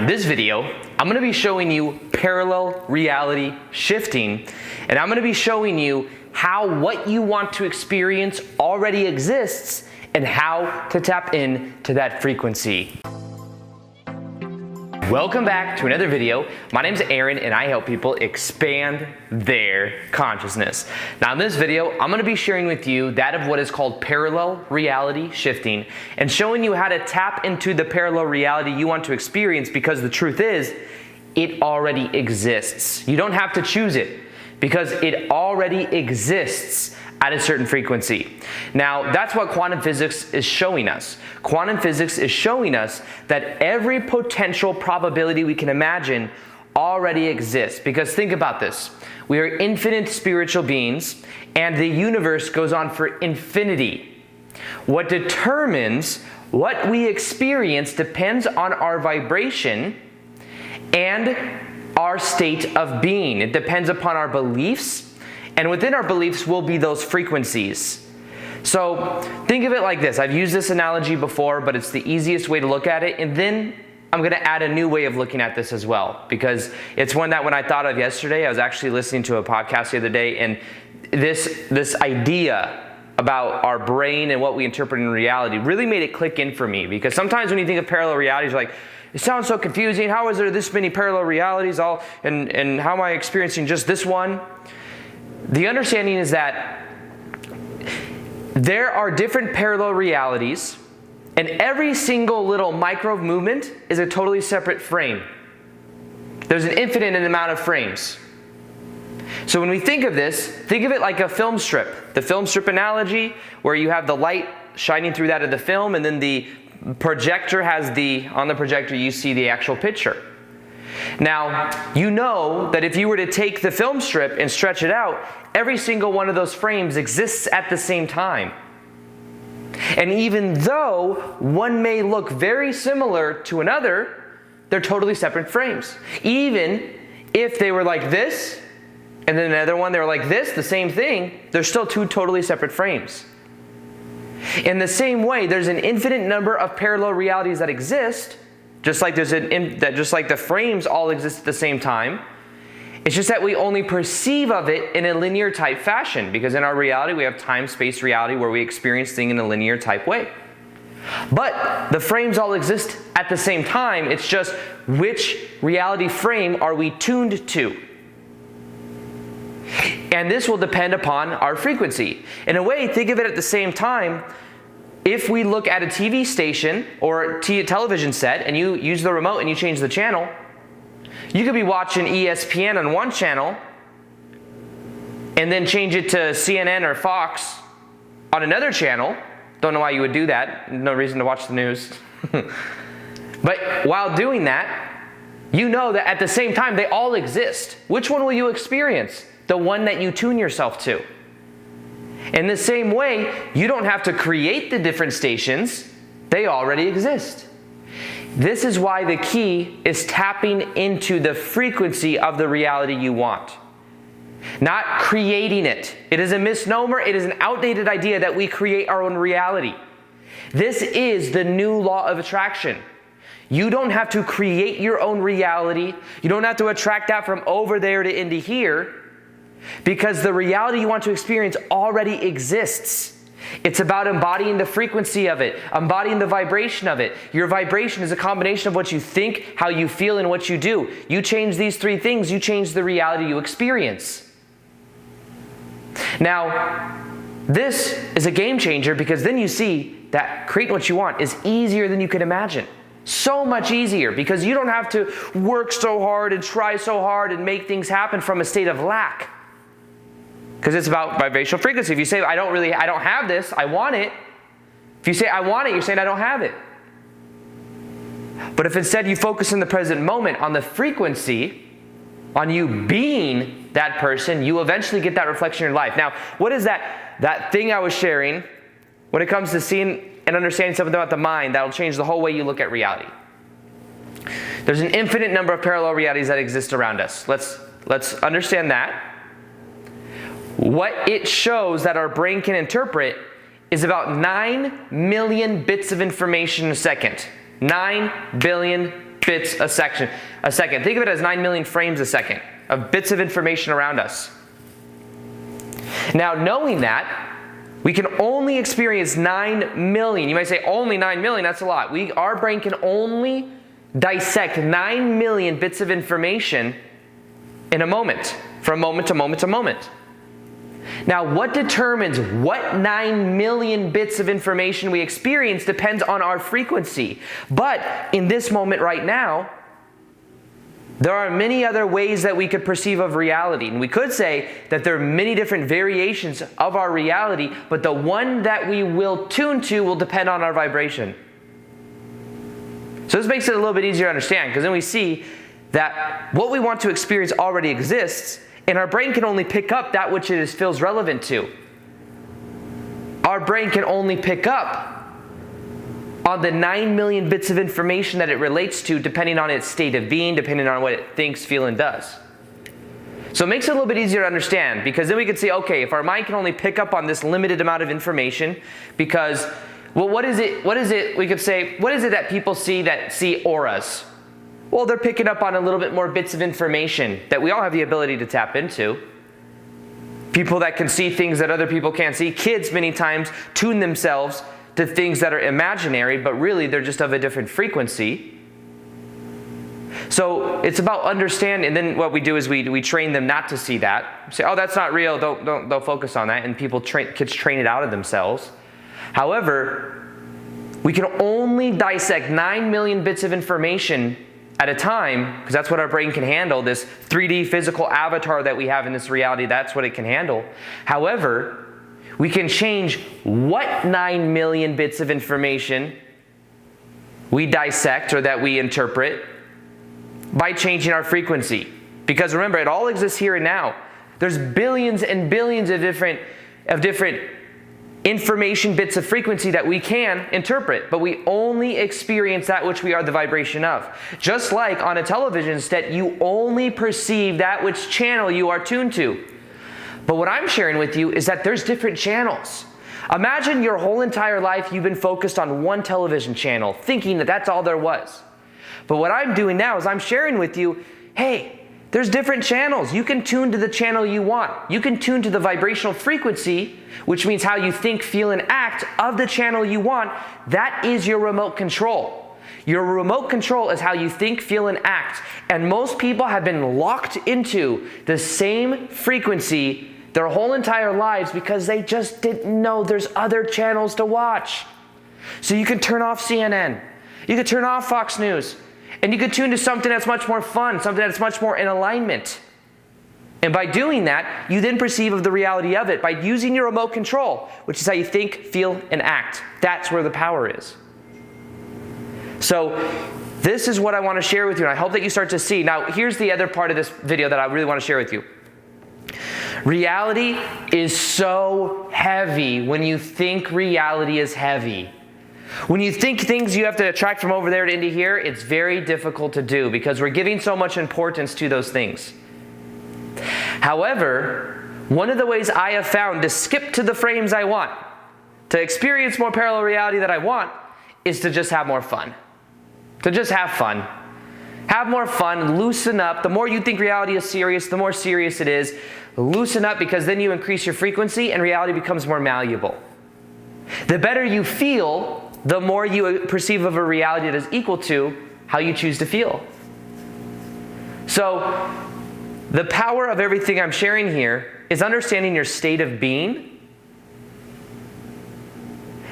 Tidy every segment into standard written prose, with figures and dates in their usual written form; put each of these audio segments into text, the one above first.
in this video, I'm going to be showing you parallel reality shifting, and I'm going to be showing you how what you want to experience already exists and how to tap into that frequency. Welcome back to another video. My name is Aaron and I help people expand their consciousness. Now in this video, I'm going to be sharing with you that of what is called parallel reality shifting and showing you how to tap into the parallel reality you want to experience, because the truth is, it already exists. You don't have to choose it because it already exists at a certain frequency. Now, that's what quantum physics is showing us. Quantum physics is showing us that every potential probability we can imagine already exists. Because think about this. We are infinite spiritual beings, and the universe goes on for infinity. What determines what we experience depends on our vibration and our state of being. It depends upon our beliefs, and within our beliefs will be those frequencies. So think of it like this. I've used this analogy before, but it's the easiest way to look at it. And then I'm going to add a new way of looking at this as well, because it's one that when I thought of yesterday, I was actually listening to a podcast the other day, and this idea about our brain and what we interpret in reality really made it click in for me. Because sometimes when you think of parallel realities, you're like, it sounds so confusing. How is there this many parallel realities and how am I experiencing just this one? The understanding is that there are different parallel realities, and every single little micro movement is a totally separate frame. There's an infinite amount of frames. So when we think of this, think of it like a film strip. The film strip analogy, where you have the light shining through that of the film, and then the projector has on the projector you see the actual picture. Now, you know that if you were to take the film strip and stretch it out, every single one of those frames exists at the same time. And even though one may look very similar to another, they're totally separate frames. Even if they were like this, and then another one they were like this, the same thing, they're still two totally separate frames. In the same way, there's an infinite number of parallel realities that exist, just like the frames all exist at the same time. It's just that we only perceive of it in a linear type fashion, because in our reality we have time-space reality where we experience things in a linear type way. But the frames all exist at the same time. It's just which reality frame are we tuned to? And this will depend upon our frequency. In a way, think of it at the same time. If we look at a TV station or a television set and you use the remote and you change the channel, you could be watching ESPN on one channel and then change it to CNN or Fox on another channel. Don't know why you would do that. No reason to watch the news. But while doing that, you know that at the same time they all exist. Which one will you experience? The one that you tune yourself to. In the same way, you don't have to create the different stations. They already exist. This is why the key is tapping into the frequency of the reality you want. Not creating it. It is a misnomer. It is an outdated idea that we create our own reality. This is the new law of attraction. You don't have to create your own reality. You don't have to attract that from over there to into here, because the reality you want to experience already exists. It's about embodying the frequency of it, embodying the vibration of it. Your vibration is a combination of what you think, how you feel, and what you do. You change these three things, you change the reality you experience. Now, this is a game changer, because then you see that creating what you want is easier than you could imagine. So much easier, because you don't have to work so hard and try so hard and make things happen from a state of lack. Because it's about vibrational frequency. If you say, I don't have this, I want it. If you say, I want it, you're saying, I don't have it. But if instead you focus in the present moment on the frequency, on you being that person, you eventually get that reflection in your life. Now, what is that thing I was sharing when it comes to seeing and understanding something about the mind that will change the whole way you look at reality? There's an infinite number of parallel realities that exist around us. Let's understand that. What it shows that our brain can interpret is about 9 million bits of information a second. 9 billion bits a second. Think of it as 9 million frames a second of bits of information around us. Now, knowing that, we can only experience 9 million. You might say, only 9 million, that's a lot. Our brain can only dissect 9 million bits of information in a moment, from moment to moment to moment. Now, what determines what 9 million bits of information we experience depends on our frequency. But in this moment right now, there are many other ways that we could perceive of reality. And we could say that there are many different variations of our reality, but the one that we will tune to will depend on our vibration. So this makes it a little bit easier to understand, because then we see that what we want to experience already exists, and our brain can only pick up that which it feels relevant to. Our brain can only pick up on the 9 million bits of information that it relates to, depending on its state of being, depending on what it thinks, feels, and does. So it makes it a little bit easier to understand, because then we could say, okay, if our mind can only pick up on this limited amount of information, because, well, what is it, we could say, what is it that people see auras? Well, they're picking up on a little bit more bits of information that we all have the ability to tap into. People that can see things that other people can't see. Kids many times tune themselves to things that are imaginary, but really they're just of a different frequency. So it's about understanding, and then what we do is we train them not to see that. Say, oh, that's not real, don't focus on that, and kids train it out of themselves. However, we can only dissect 9 million bits of information at a time, because that's what our brain can handle, this 3D physical avatar that we have in this reality, that's what it can handle. However, we can change what 9 million bits of information we dissect or that we interpret by changing our frequency. Because remember, it all exists here and now. There's billions and billions of different information bits of frequency that we can interpret, but we only experience that which we are the vibration of. Just like on a television set, you only perceive that which channel you are tuned to. But what I'm sharing with you is that there's different channels. Imagine your whole entire life you've been focused on one television channel, thinking that that's all there was. But what I'm doing now is I'm sharing with you, hey, there's different channels. You can tune to the channel you want. You can tune to the vibrational frequency, which means how you think, feel, and act of the channel you want. That is your remote control. Your remote control is how you think, feel, and act. And most people have been locked into the same frequency their whole entire lives because they just didn't know there's other channels to watch. So you can turn off CNN. You can turn off Fox News. And you can tune to something that's much more fun, something that's much more in alignment. And by doing that, you then perceive of the reality of it by using your remote control, which is how you think, feel, and act. That's where the power is. So this is what I want to share with you, and I hope that you start to see. Now, here's the other part of this video that I really want to share with you. Reality is so heavy when you think reality is heavy. When you think things you have to attract from over there to into here, it's very difficult to do because we're giving so much importance to those things. However, one of the ways I have found to skip to the frames I want, to experience more parallel reality that I want, is to just have more fun. To just have fun. Have more fun, loosen up. The more you think reality is serious, the more serious it is. Loosen up, because then you increase your frequency and reality becomes more malleable. The better you feel, the more you perceive of a reality that is equal to how you choose to feel. So, the power of everything I'm sharing here is understanding your state of being.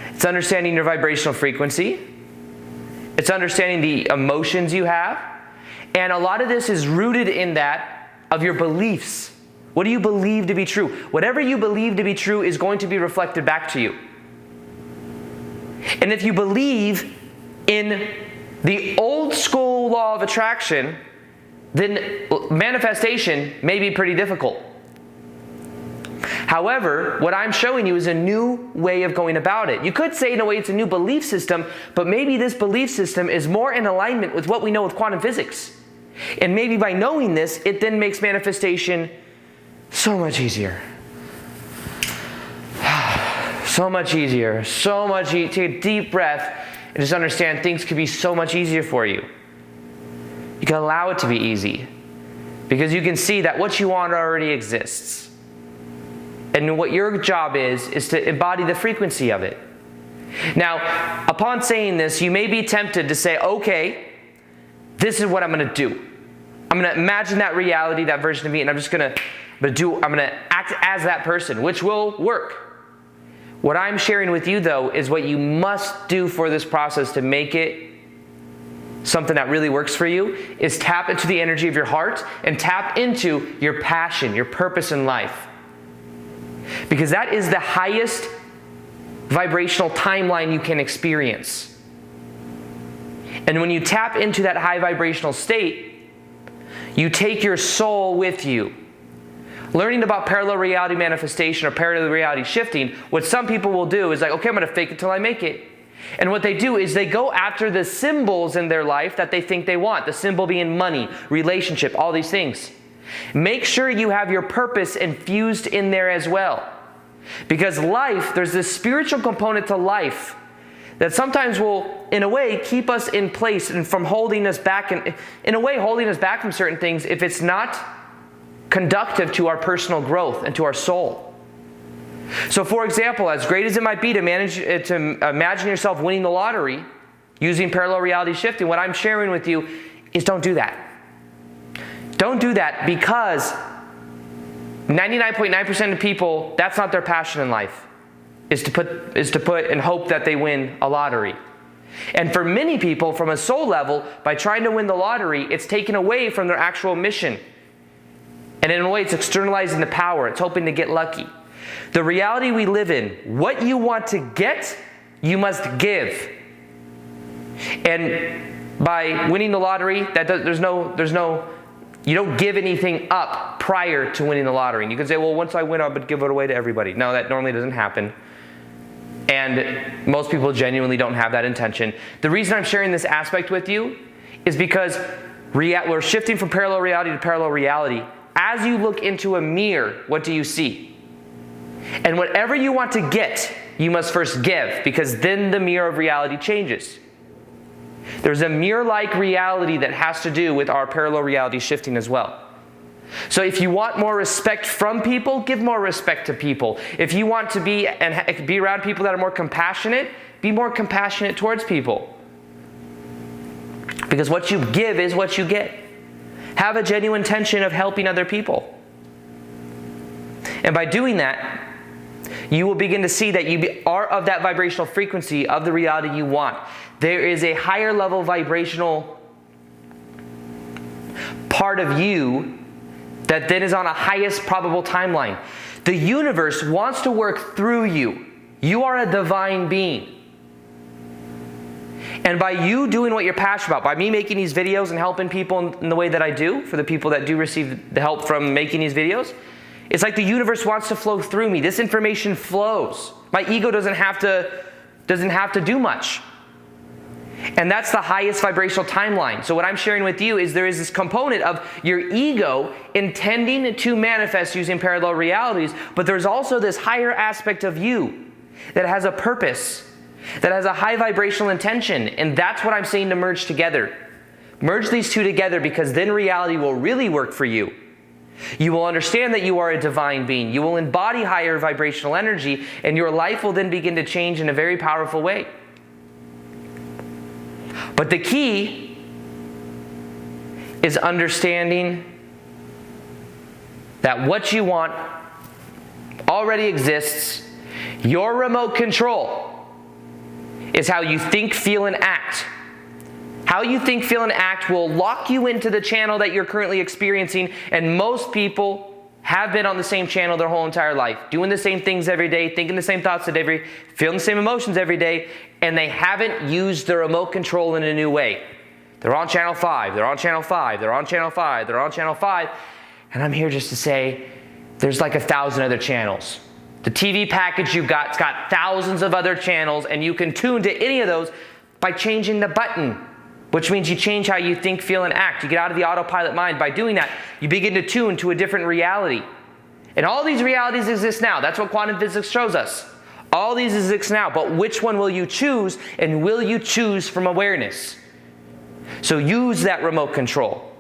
It's understanding your vibrational frequency. It's understanding the emotions you have. And a lot of this is rooted in that of your beliefs. What do you believe to be true? Whatever you believe to be true is going to be reflected back to you. And if you believe in the old school law of attraction, then manifestation may be pretty difficult. However, what I'm showing you is a new way of going about it. You could say in a way it's a new belief system, but maybe this belief system is more in alignment with what we know with quantum physics. And maybe by knowing this, it then makes manifestation so much easier. So much easier, so much easier. Take a deep breath and just understand things could be so much easier for you. You can allow it to be easy because you can see that what you want already exists. And what your job is to embody the frequency of it. Now, upon saying this, you may be tempted to say, okay, this is what I'm going to do. I'm going to imagine that reality, that version of me, and I'm going to act as that person, which will work. What I'm sharing with you, though, is what you must do for this process to make it something that really works for you, is tap into the energy of your heart and tap into your passion, your purpose in life. Because that is the highest vibrational timeline you can experience. And when you tap into that high vibrational state, you take your soul with you. Learning about parallel reality manifestation or parallel reality shifting, what some people will do is like, okay, I'm going to fake it till I make it. And what they do is they go after the symbols in their life that they think they want. The symbol being money, relationship, all these things. Make sure you have your purpose infused in there as well. Because life, there's this spiritual component to life that sometimes will, in a way, keep us in place and from holding us back, and in a way, holding us back from certain things if it's not conductive to our personal growth and to our soul. So, for example, as great as it might be to imagine yourself winning the lottery using parallel reality shifting, what I'm sharing with you is don't do that. Don't do that because 99.9% of people, that's not their passion in life, is to put and hope that they win a lottery. And for many people, from a soul level, by trying to win the lottery, it's taken away from their actual mission. And in a way, it's externalizing the power. It's hoping to get lucky. The reality we live in, what you want to get, you must give. And by winning the lottery, you don't give anything up prior to winning the lottery. And you can say, well, once I win, I would give it away to everybody. No, that normally doesn't happen. And most people genuinely don't have that intention. The reason I'm sharing this aspect with you is because we're shifting from parallel reality to parallel reality. As you look into a mirror, what do you see? And whatever you want to get, you must first give, because then the mirror of reality changes. There's a mirror-like reality that has to do with our parallel reality shifting as well. So if you want more respect from people, give more respect to people. If you want to be around people that are more compassionate, be more compassionate towards people. Because what you give is what you get. Have a genuine intention of helping other people. And by doing that, you will begin to see that you are of that vibrational frequency of the reality you want. There is a higher level vibrational part of you that then is on a highest probable timeline. The universe wants to work through you. You are a divine being. And by you doing what you're passionate about, by me making these videos and helping people in the way that I do, for the people that do receive the help from making these videos, it's like the universe wants to flow through me. This information flows. My ego doesn't have to do much. And that's the highest vibrational timeline. So what I'm sharing with you is there is this component of your ego intending to manifest using parallel realities, but there's also this higher aspect of you that has a purpose, that has a high vibrational intention, and that's what I'm saying to merge together. Merge these two together, because then reality will really work for you. You will understand that you are a divine being. You will embody higher vibrational energy, and your life will then begin to change in a very powerful way. But the key is understanding that what you want already exists. Your remote control is how you think, feel, and act. How you think, feel, and act will lock you into the channel that you're currently experiencing, and most people have been on the same channel their whole entire life, doing the same things every day, thinking the same thoughts feeling the same emotions every day, and they haven't used their remote control in a new way. They're on channel 5, they're on channel 5, they're on channel 5, they're on channel 5, and I'm here just to say there's like 1,000 other channels. The TV package you got's got thousands of other channels, and you can tune to any of those by changing the button, which means you change how you think, feel, and act. You get out of the autopilot mind. By doing that, you begin to tune to a different reality. And all these realities exist now. That's what quantum physics shows us. All these exist now, but which one will you choose, and will you choose from awareness? So use that remote control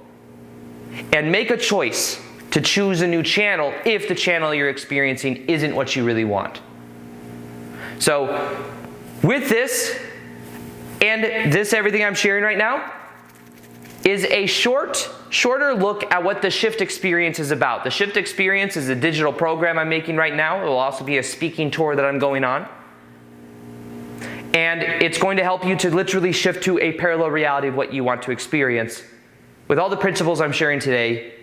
and make a choice to choose a new channel if the channel you're experiencing isn't what you really want. So with this and everything I'm sharing right now is a shorter look at what the shift experience is about. The shift experience is a digital program I'm making right now. It will also be a speaking tour that I'm going on. And it's going to help you to literally shift to a parallel reality of what you want to experience with all the principles I'm sharing today.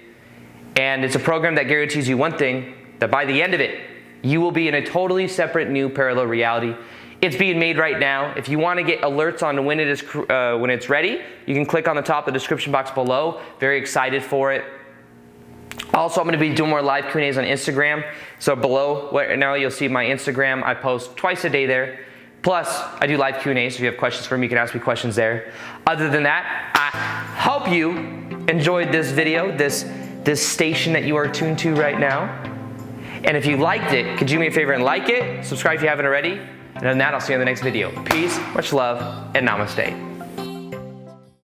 And it's a program that guarantees you one thing, that by the end of it, you will be in a totally separate new parallel reality. It's being made right now. If you want to get alerts on when it's ready, you can click on the top of the description box below. Very excited for it. Also, I'm going to be doing more live Q&As on Instagram. So below right now, you'll see my Instagram. I post twice a day there. Plus, I do live Q&As. So if you have questions for me, you can ask me questions there. Other than that, I hope you enjoyed this video, this station that you are tuned to right now. And if you liked it, could you do me a favor and like it? Subscribe if you haven't already. And other than that, I'll see you in the next video. Peace, much love, and namaste.